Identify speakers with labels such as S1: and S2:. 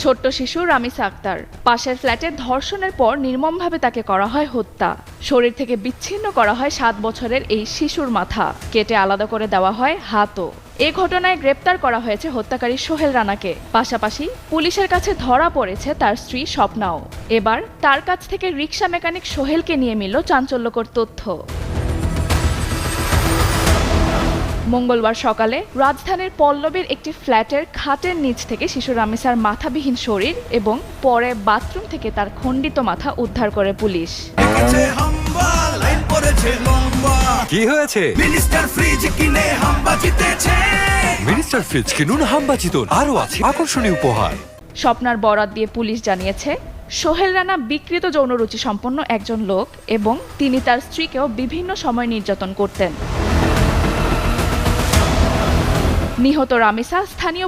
S1: ছোট্ট শিশু রামিসা আক্তার পাশের ফ্ল্যাটে ধর্ষণের পর নির্মমভাবে তাকে করা হয় হত্যা। শরীর থেকে বিচ্ছিন্ন করা হয় 7 বছরের এই শিশুর মাথা, কেটে আলাদা করে দেওয়া হয় হাতও। এ ঘটনায় গ্রেপ্তার করা হয়েছে হত্যাকারী সোহেল রানাকে। পাশাপাশি পুলিশের কাছে ধরা পড়েছে তার স্ত্রী স্বপ্নাও। এবার তার কাছ থেকে রিকশা মেকানিক সোহেলকে নিয়ে মিলল চাঞ্চল্যকর তথ্য। মঙ্গলবার সকালে রাজধানীর পল্লবীর একটি ফ্ল্যাটের খাটের নিচ থেকে শিশু রামিসার মাথাবিহীন শরীর এবং পরে বাথরুম থেকে তার খণ্ডিত মাথা উদ্ধার করে পুলিশ।
S2: কি হয়েছে?
S3: মিনিস্টার ফ্রিজ কিনে হাম্বা জিতেছে।
S2: মিনিস্টার ফ্রিজ কিনুন, হাম্বা জিতুন, আরো আছে আকর্ষণীয় উপহার।
S1: স্বপ্নার বরাত দিয়ে পুলিশ জানিয়েছে, সোহেল রানা বিকৃত যৌনরুচি সম্পন্ন একজন লোক এবং তিনি তার স্ত্রীকেও বিভিন্ন সময় নির্যাতন করতেন। নিহত রামিসা স্থানীয়